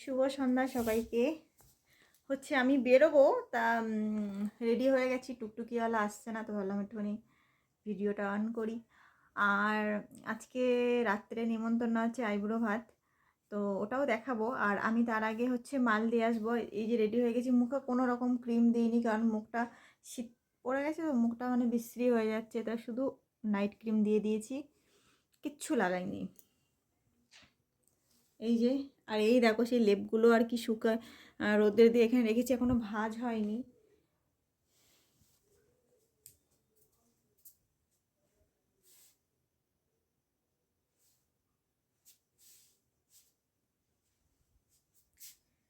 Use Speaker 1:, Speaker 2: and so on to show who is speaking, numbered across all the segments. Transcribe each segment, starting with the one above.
Speaker 1: শুভ সন্ধ্যা সবাইকে। হচ্ছে আমি বেরোবো, তা রেডি হয়ে গেছি, টুকটুকিওয়ালা আসছে না, তো ভাবলাম একটুখানি ভিডিওটা অন করি। আর আজকে রাত্রে নিমন্ত্রণ আছে আইবুড়ো ভাত, তো ওটাও দেখাবো। আর আমি তার আগে হচ্ছে মাল দিয়ে আসবো। এই যে রেডি হয়ে গেছি, মুখে কোনো রকম ক্রিম দিইনি, কারণ মুখটা শীত পড়ে গেছে, তো মুখটা মানে বিশ্রী হয়ে যাচ্ছে, তা শুধু নাইট ক্রিম দিয়ে দিয়েছি, কিচ্ছু লাগাইনি। এই যে, আর এই দেখো সেই লেপগুলো আর কি শুকায় রোদ্রে দিয়ে এখানে রেখেছি, এখনো ভাঁজ হয়নি।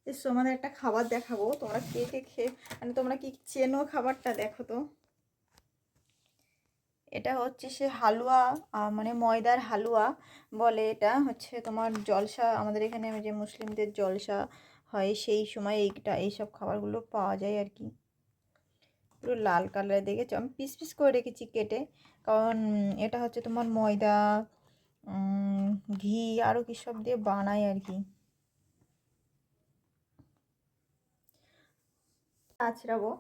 Speaker 1: এসো আমাদের একটা খাবার দেখাবো, তোমরা কে কে খেয়ে মানে তোমরা কি চেনো খাবারটা, দেখো তো। এটা হচ্ছে সে হালুয়া, মানে ময়দার হালুয়া বলে। এটা হচ্ছে তোমার জলসা, আমাদের এখানে যে মুসলিমদের জলসা হয় সেই সময় এইসব খাবারগুলো পাওয়া যায় আর কি। পুরো লাল কালার দেখেছো, আমি পিস পিস করে রেখেছি কেটে, কারণ এটা হচ্ছে তোমার ময়দা, ঘি আরও কী সব দিয়ে বানায় আর কি। আছড়াবো,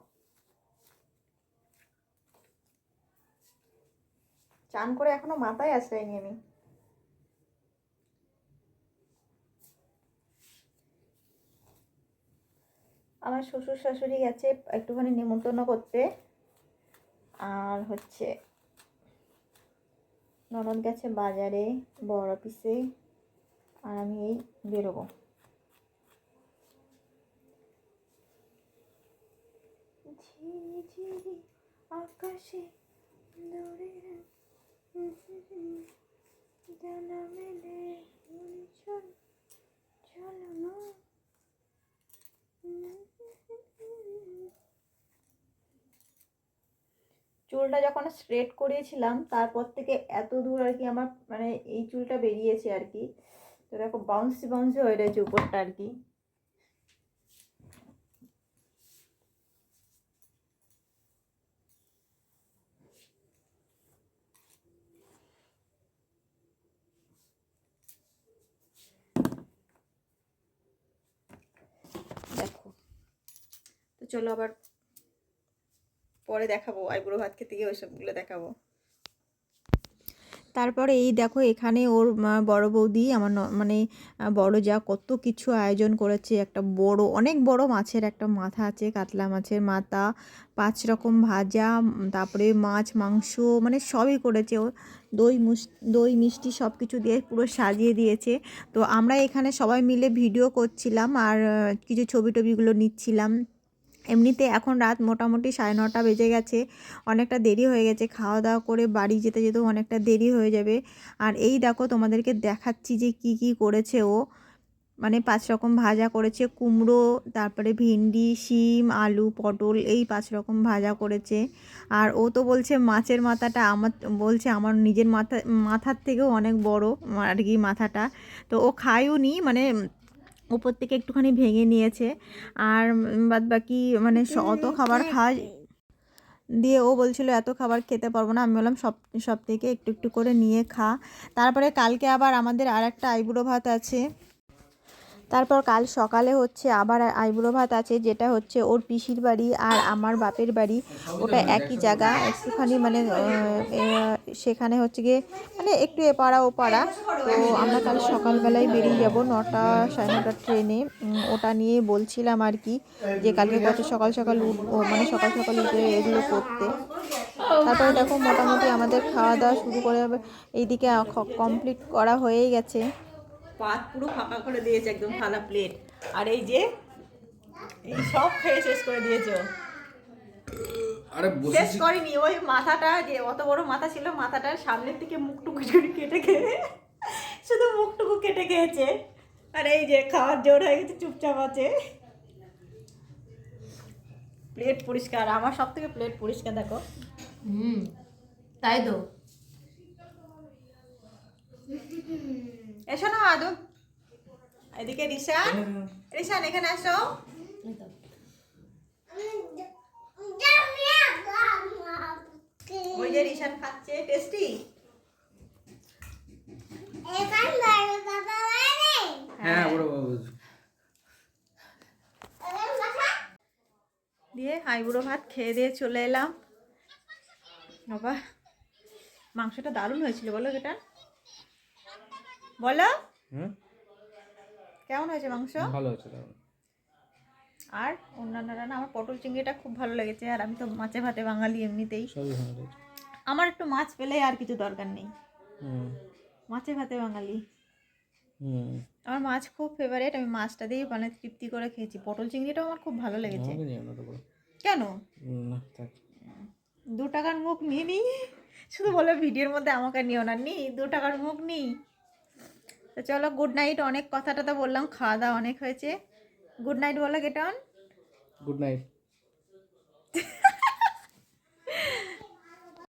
Speaker 1: চান করে এখনো মাথায় আছড়াইনি আমি। আমার শ্বশুর শাশুড়ি গেছে একটুখানি নিমন্ত্রণ করতে, আর হচ্ছে ননদ গেছে বাজারে বড় অফিসে, আর আমি এই বেরোবো। ঝিরি ঝিরি আকাশে দূরের জানা মেলে চল চলো না। চুলটা যখন স্ট্রেট করিয়েছিলাম তারপর থেকে এত দূর আর কি আমার মানে এই চুলটা বেরিয়েছে আর কি। তো দেখো বাউন্সি বাউন্সি হয়ে রয়েছে উপরটা আর কি। দেখো, তো চলো আবার পরে দেখাবো, আইবুড়ো ভাত খেতে গিয়ে ওইসবগুলো দেখাবো। তারপরে এই দেখো এখানে ওর বড় বৌদি আমার মানে বড় যা কত কিছু আয়োজন করেছে। একটা বড় অনেক বড় মাছের একটা মাথা আছে, কাতলা মাছের মাথা, 5 রকম ভাজা, তারপরে মাছ মাংস মানে সবই করেছে ও। দই মিষ্টি সব কিছু দিয়ে পুরো সাজিয়ে দিয়েছে। তো আমরা এখানে সবাই মিলে ভিডিও করছিলাম আর কিছু ছবি টবিগুলো নিচ্ছিলাম। এমনিতে এখন রাত মোটামুটি 9:30 বেজে গেছে, অনেকটা দেরি হয়ে গেছে, খাওয়া দাওয়া করে বাড়ি যেতে যেতেও অনেকটা দেরি হয়ে যাবে। আর এই দেখো তোমাদেরকে দেখাচ্ছি যে কি কি করেছে ও। মানে 5 রকম ভাজা করেছে, কুমড়ো, তারপরে ভিন্ডি, শিম, আলু, পটল, এই 5 রকম ভাজা করেছে। আর ও তো বলছে মাছের মাথাটা আমার, বলছে আমার নিজের মাথার থেকেও অনেক বড় আর কি মাথাটা। তো ও খায়ও নি, মানে উপর থেকে একটুখানি ভেঙে নিয়েছে। আর বাদ বাকি মানে অত খাবার খাওয়া দিয়ে ও বলছিল এত খাবার খেতে পারবো না। আমি বললাম সব সব থেকে একটু একটু করে নিয়ে খা। তারপরে কালকে আবার আমাদের আর একটা আইবুড়ো ভাত আছে। তারপর কাল সকালে হচ্ছে আবার আইবুড়ো ভাত আছে, যেটা হচ্ছে ওর পিসির বাড়ি আর আমার বাপের বাড়ি, ওটা একই জায়গা একটুখানি মানে সেখানে হচ্ছে গিয়ে মানে একটু এপাড়া ওপাড়া। তো আমরা কাল সকালবেলায় বেরিয়ে যাব 9টা 9:30 ট্রেনে। ওটা নিয়ে বলছিলাম আর কি, যে কালকে কত সকাল সকাল উঠবো, মানে সকাল সকাল উঠে এগুলো করতে। তারপরে দেখো মোটামুটি আমাদের খাওয়া দাওয়া শুরু করে এইদিকে কমপ্লিট করা হয়েই গেছে। পাত পুরো ফাঁকা করে দিয়েছে একদম, থালা প্লেট। আর এই যে এই সব খেয়ে শেষ করে দিয়েছো। আরে শেষ করিনি, ওই মাথাটা যে অত বড় মাথা ছিল, মাথাটার সামনের দিকে মুখটুকু কেটে খেয়ে শুধু মুখটুকু কেটে খেয়েছে। আর এই যে খাওয়ার জোর হয়ে গেছে, চুপচাপ আছে। প্লেট পরিষ্কার, আমার সব থেকে প্লেট পরিষ্কার দেখো।
Speaker 2: তাই তো।
Speaker 1: এসো না আদু, এদিকে রিশান, রিশান এখানে আসো। ওই যে রিশান খাচ্ছে, টেস্টি। হ্যাঁ বড় বাবু। আইবুড়ো ভাত খেয়ে দিয়ে চলে এলাম। বাবা মাংসটা দারুণ হয়েছিল, বলো এটা বলো
Speaker 3: হুম,
Speaker 1: কেমন হয়েছে মাংস।
Speaker 3: ভালো আছে দারুণ।
Speaker 1: আর অন্যান্যরা না, আমার পটল চিংড়িটা খুব ভালো লেগেছে। আর আমি তো মাছে ভাতে বাঙালি এমনিতেই,
Speaker 3: সবই ভালো আছে।
Speaker 1: আমার একটু মাছ পেলে আর কিছু দরকার নেই,
Speaker 3: হুম
Speaker 1: মাছে ভাতে বাঙালি।
Speaker 3: হুম,
Speaker 1: আমার মাছ খুব ফেভারিট, আমি মাছটা দিয়েই মানে তৃপ্তি করে খেয়েছি। পটল চিংড়িটাও আমার খুব ভালো লেগেছে।
Speaker 3: আমাকে নিও না তো বলো।
Speaker 1: কেন?
Speaker 3: না থাক।
Speaker 1: 2 টাকার মুখ নিয়ে নিই, শুধু বলে ভিডিওর মধ্যে আমাকে নিও না, নি 2 টাকার মুখ নিই। তো চলো গুড নাইট, অনেক কথা টথা বললাম, খাওয়া দাওয়া অনেক হয়েছে। গুড নাইট বলো গেটন।
Speaker 3: Good night.